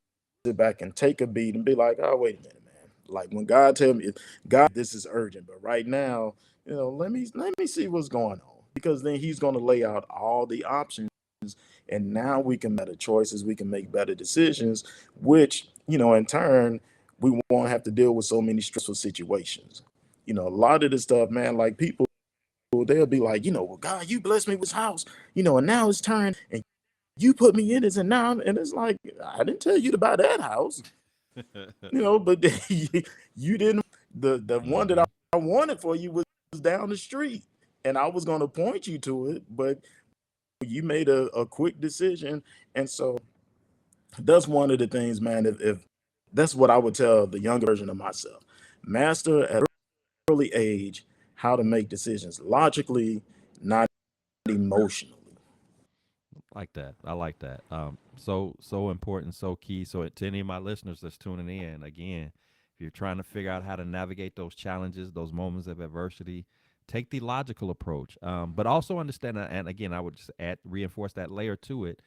sit back and take a beat and be like, oh, wait a minute, man. Like when God tell me, God, this is urgent, but right now, let me see what's going on, because then He's going to lay out all the options, and now we can make better choices, we can make better decisions, which in turn we won't have to deal with so many stressful situations. A lot of the stuff, man, like people, they'll be like, well, God, you blessed me with this house, and now it's turned, and you put me in this, and now, and it's like, I didn't tell you to buy that house, but you didn't. The one that Mm-hmm. I wanted for you was down the street, and I was going to point you to it, but you made a quick decision. And so that's one of the things, man. If that's what I would tell the younger version of myself, master at an early age how to make decisions logically, not emotionally. Like that. I like that. So important, so key. So to any of my listeners that's tuning in, again, if you're trying to figure out how to navigate those challenges, those moments of adversity, take the logical approach. But also understand, and again, I would just reinforce that layer to it.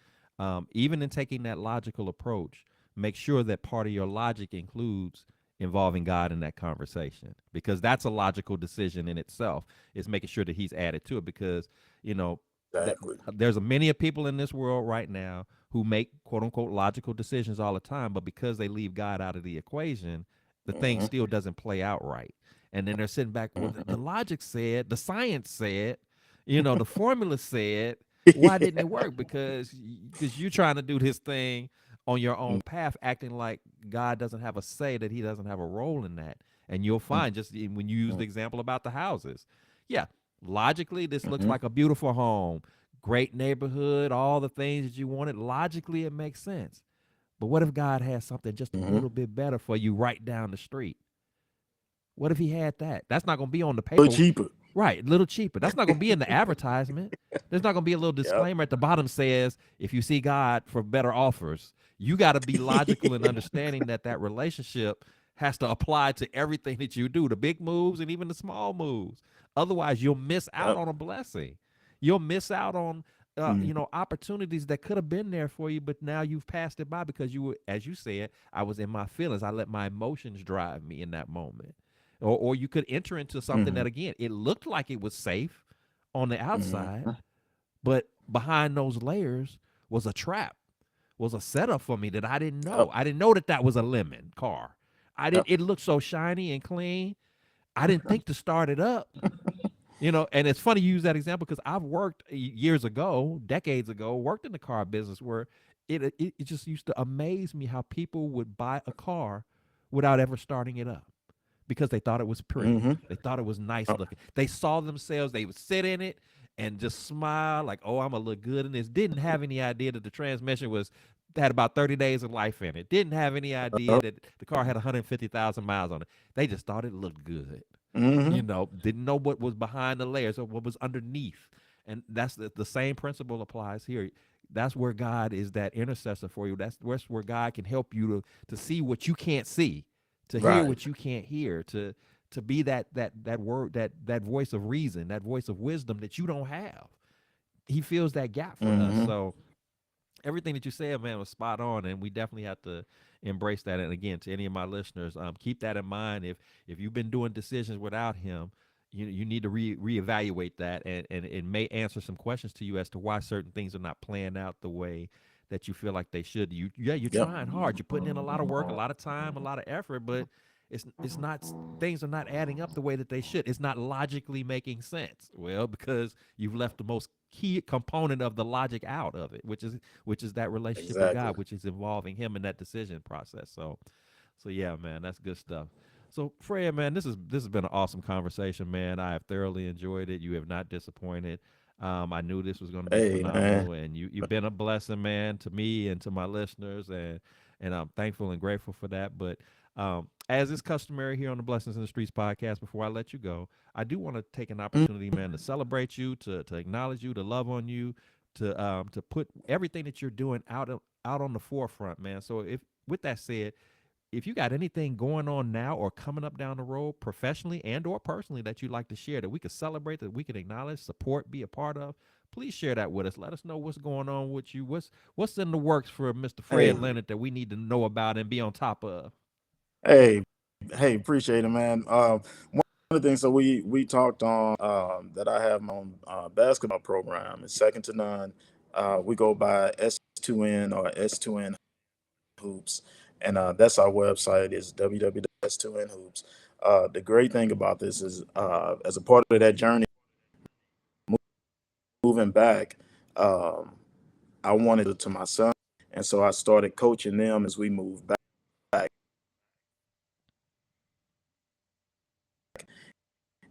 Even in taking that logical approach, make sure that part of your logic includes involving God in that conversation, because that's a logical decision in itself. Is making sure that He's added to it, because you know that Exactly. there's a many of people in this world right now who make quote unquote logical decisions all the time, but because they leave God out of the equation, the thing Hmm. still doesn't play out right. And then they're sitting back, well, the Hmm. logic said, the science said, the formula said, why didn't it work? Because you're trying to do this thing on your own path, acting like God doesn't have a say, that He doesn't have a role in that. And you'll find, just when you use the example about the houses, yeah, logically, this looks Hmm. like a beautiful home, great neighborhood, all the things that you wanted. Logically, it makes sense. But what if God has something just a Hmm. little bit better for you right down the street? What if He had that? That's not going to be on the A little paper. cheaper. Right, a little cheaper. That's not going to be in the advertisement. There's not going to be a little Yep. disclaimer at the bottom says, if you see God for better offers. You got to be logical in understanding that that relationship has to apply to everything that you do, the big moves and even the small moves. Otherwise, you'll miss out Yep. on a blessing. You'll miss out on Mm. opportunities that could have been there for you, but now you've passed it by because you were, as you said, I was in my feelings. I let my emotions drive me in that moment. Or you could enter into something Hmm. that, again, it looked like it was safe on the outside, Hmm. but behind those layers was a trap, was a setup for me that I didn't know. Yep. I didn't know that that was a lemon car. I didn't. Yep. It looked so shiny and clean. I didn't think to start it up. And it's funny you use that example because I've worked years ago, decades ago, worked in the car business where it just used to amaze me how people would buy a car without ever starting it up because they thought it was pretty. Hmm. They thought it was nice Yep. looking. They saw themselves, they would sit in it and just smile like, oh, I'm gonna look good in this. Didn't have any idea that the transmission was had about 30 days of life in it. Didn't have any idea Yep. that the car had 150,000 miles on it. They just thought it looked good. Hmm. Didn't know what was behind the layers or what was underneath. And that's the same principle applies here. That's where God is that intercessor for you. That's where God can help you to see what you can't see, to hear Right. what you can't hear, to be that word, that voice of reason, that voice of wisdom that you don't have. He fills that gap for us. Hmm. So everything that you said, man, was spot on, and we definitely have to embrace that. And again, to any of my listeners, keep that in mind. If you've been doing decisions without Him, you need to reevaluate that, and it may answer some questions to you as to why certain things are not playing out the way that you feel like they should. You're Yep. trying hard, you're putting in a lot of work, a lot of time, a lot of effort, but it's not things are not adding up the way that they should. It's not logically making sense. Well, because you've left the most key component of the logic out of it, which is that relationship with Exactly. God, which is involving Him in that decision process. So yeah, man, that's good stuff. So Freya, man, this has been an awesome conversation, man. I have thoroughly enjoyed it. You have not disappointed. I knew this was going to be Hey, man. phenomenal, and you've been a blessing, man, to me and to my listeners, and I'm thankful and grateful for that. But as is customary here on the Blessings in the Streets podcast, before I let you go, I do want to take an opportunity, man, to celebrate you, to acknowledge you, to love on you, to put everything that you're doing out on the forefront, man. So if with that said, if you got anything going on now or coming up down the road professionally and or personally that you'd like to share that we could celebrate, that we could acknowledge, support, be a part of, Please share that with us. Let us know what's going on with you. What's in the works for Mr. Fred Hey, Leonard that we need to know about and be on top of? hey, hey, appreciate it, man. One of the things that we talked on that I have my own basketball program is second to none. We go by S2N or S2N Hoops, and that's our website is www.s2n hoops. The great thing about this is, as a part of that journey, moving back, um, I wanted it to my son, and so I started coaching them as we moved back.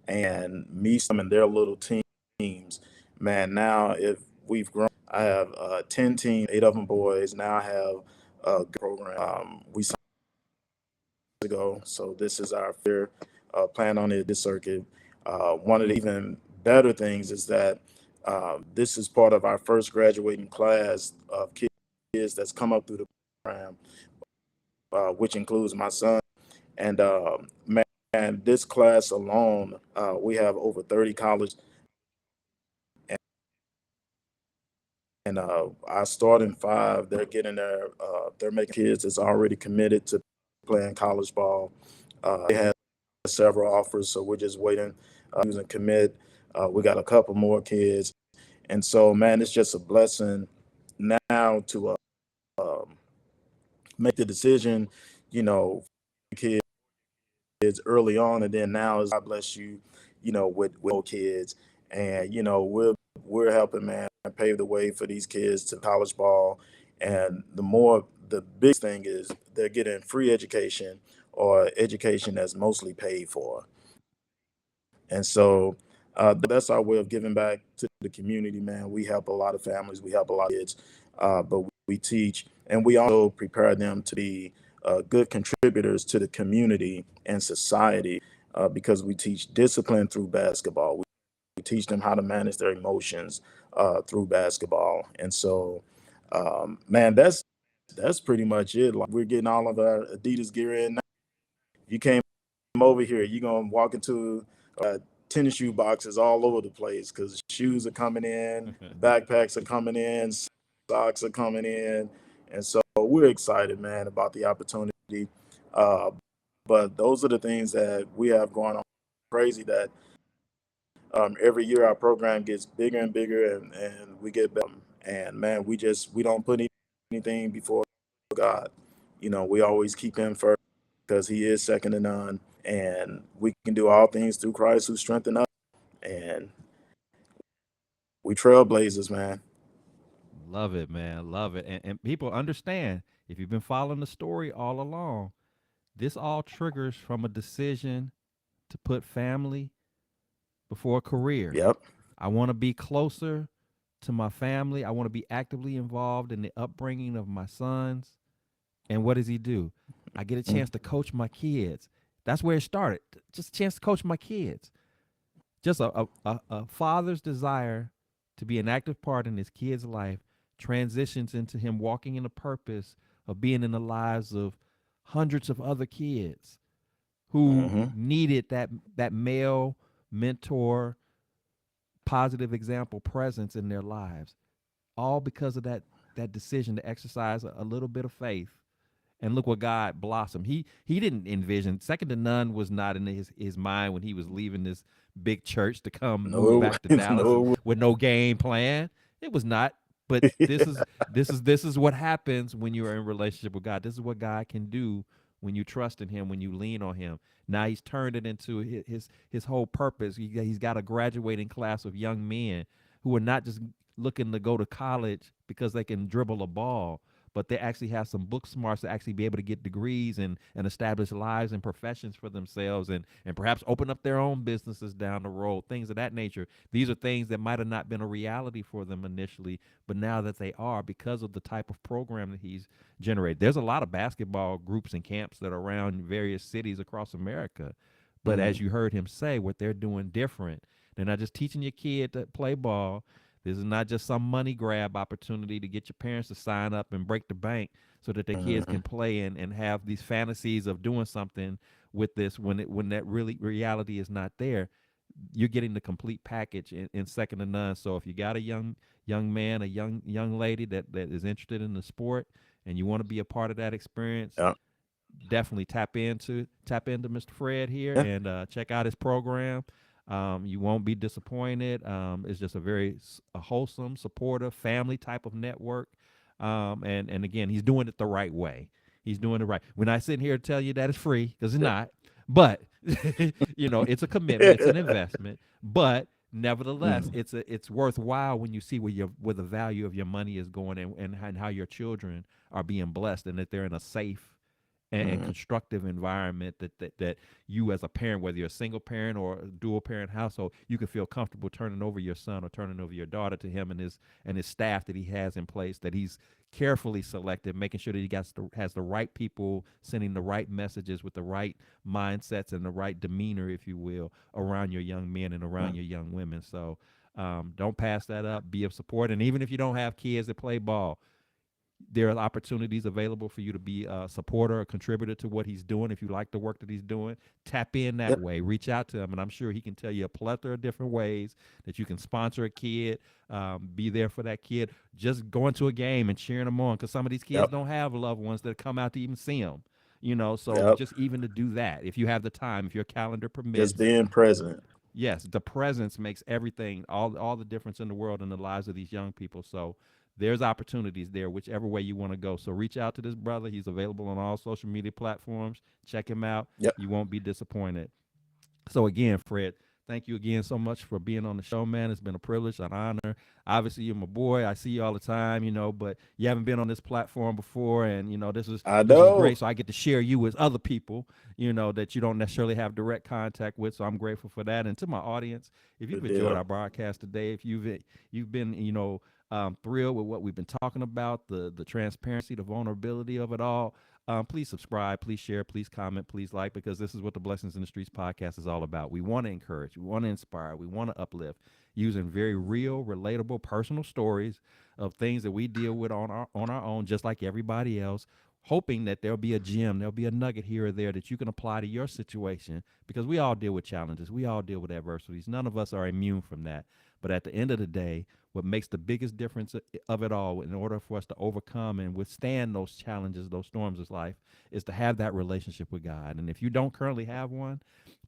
And me, some in their little teams, man. Now, if we've grown, I have 10 teams, 8 of them boys. Now I have a program. We signed ago, so this is our fair plan on it. This circuit. One of the even better things is that this is part of our first graduating class of kids that's come up through the program, which includes my son. And man, this class alone, we have over 30 college. And our starting five, they're getting their, they're making kids that's already committed to playing college ball. They have several offers, so we're just waiting, using commit. We got a couple more kids, and so man, it's just a blessing now to um, make the decision, you know, kids early on, and then now is God bless you, with kids, and we're helping man pave the way for these kids to college ball, and the big thing is they're getting free education or education that's mostly paid for, and so that's our way of giving back to the community, man. We help a lot of families, we help a lot of kids, but we teach and we also prepare them to be good contributors to the community and society because we teach discipline through basketball. We teach them how to manage their emotions through basketball. And so, man, that's pretty much it. Like we're getting all of our Adidas gear in now. You came over here, you're gonna walk into tennis shoe boxes all over the place because shoes are coming in, backpacks are coming in, socks are coming in, and so we're excited, man, about the opportunity. Uh, but those are the things that we have going on. Crazy that every year our program gets bigger and bigger, and we get better. And man, we don't put anything before God. We always keep Him first because He is second to none, and we can do all things through Christ who strengthened us. And we trailblazers, man. Love it, man. Love it. And people understand if you've been following the story all along, this all triggers from a decision to put family before a career. Yep. I want to be closer to my family. I want to be actively involved in the upbringing of my sons. And what does he do? I get a chance to coach my kids. That's where it started. Just a chance to coach my kids. Just a father's desire to be an active part in his kid's life transitions into him walking in the purpose of being in the lives of hundreds of other kids who Mm-hmm. needed that male mentor, positive example presence in their lives, all because of that decision to exercise a little bit of faith. And look what God blossomed. He didn't envision second to none was not in his mind when he was leaving this big church to come move No, back to Dallas no. with no game plan. It was not. But this is what happens when you're in relationship with God. This is what God can do when you trust in Him, when you lean on Him. Now He's turned it into his whole purpose. He's got a graduating class of young men who are not just looking to go to college because they can dribble a ball, but they actually have some book smarts to actually be able to get degrees and establish lives and professions for themselves and perhaps open up their own businesses down the road, things of that nature. These are things that might have not been a reality for them initially, but now that they are because of the type of program that he's generated. There's a lot of basketball groups and camps that are around various cities across America. But Mm-hmm. as you heard him say, what they're doing different. They're not just teaching your kid to play ball. This is not just some money grab opportunity to get your parents to sign up and break the bank so that their kids Mm-hmm. can play and have these fantasies of doing something with this when that really reality is not there. you're getting the complete package in second to none. So if you got a young man, a young lady that is interested in the sport, and you want to be a part of that experience, Yeah. definitely tap into Mr. Fred here Yeah. and check out his program. You won't be disappointed. It's just a very a wholesome, supportive, family type of network. And again, he's doing it the right way. He's doing it right. We're not sitting here to tell you that it's free because it's not. But it's a commitment, it's an investment. But nevertheless, Mm. it's worthwhile when you see where the value of your money is going, and how your children are being blessed, and that they're in a safe and Mm. constructive environment that you as a parent, whether you're a single parent or a dual parent household, you can feel comfortable turning over your son or turning over your daughter to him and his staff that he has in place, that he's carefully selected, making sure that has the right people sending the right messages with the right mindsets and the right demeanor, if you will, around your young men and around Mm. your young women. So don't pass that up. Be of support. And even if you don't have kids that play ball, there are opportunities available for you to be a supporter or contributor to what he's doing. If you like the work that he's doing, tap in that Yep. way. Reach out to him, and I'm sure he can tell you a plethora of different ways that you can sponsor a kid, be there for that kid, just going to a game and cheering them on, because some of these kids Yep. don't have loved ones that come out to even see them. So Yep. just even to do that, if you have the time, if your calendar Just permits. being present. Yes, the presence makes everything, all the difference in the world in the lives of these young people. So there's opportunities there, whichever way you want to go. So reach out to this brother. He's available on all social media platforms. Check him out. Yep. You won't be disappointed. So again, Fred, thank you again so much for being on the show, man. It's been a privilege, an honor. Obviously, you're my boy. I see you all the time, but you haven't been on this platform before, and this is I this is know. great. So I get to share you with other people, that you don't necessarily have direct contact with. So I'm grateful for that. And to my audience, if you've Good enjoyed deal. our broadcast today, if you've been thrilled with what we've been talking about, the transparency, the vulnerability of it all, please subscribe, please share, please comment, please like, because this is what the Blessings in the Streets podcast is all about. We want to encourage, we want to inspire, we want to uplift using very real, relatable, personal stories of things that we deal with on our own, just like everybody else, hoping that there'll be a gem, there'll be a nugget here or there that you can apply to your situation, because we all deal with challenges, we all deal with adversities. None of us are immune from that. But at the end of the day, what makes the biggest difference of it all, in order for us to overcome and withstand those challenges, those storms of life, is to have that relationship with God. And if you don't currently have one,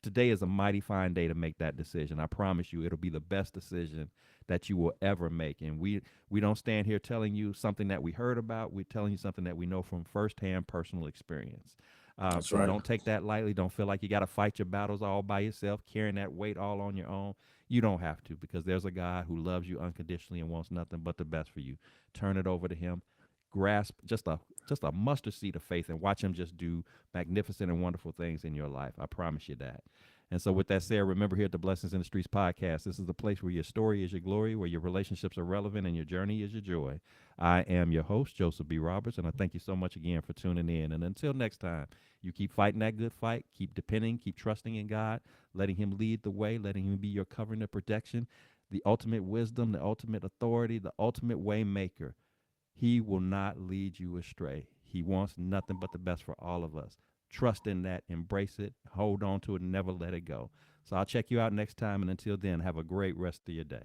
today is a mighty fine day to make that decision. I promise you, it'll be the best decision that you will ever make. And we don't stand here telling you something that we heard about. We're telling you something that we know from firsthand personal experience. That's So right. don't take that lightly. Don't feel like you got to fight your battles all by yourself, carrying that weight all on your own. You don't have to, because there's a God who loves you unconditionally and wants nothing but the best for you. Turn it over to him. Grasp just a mustard seed of faith and watch him just do magnificent and wonderful things in your life. I promise you that. And so with that said, remember, here at the Blessings in the Streets podcast, this is the place where your story is your glory, where your relationships are relevant, and your journey is your joy. I am your host, Joseph B. Roberts, and I thank you so much again for tuning in. And until next time, you keep fighting that good fight, keep depending, keep trusting in God, letting him lead the way, letting him be your covering and protection, the ultimate wisdom, the ultimate authority, the ultimate way maker. He will not lead you astray. He wants nothing but the best for all of us. Trust in that, embrace it, hold on to it, and never let it go. So I'll check you out next time. And until then, have a great rest of your day.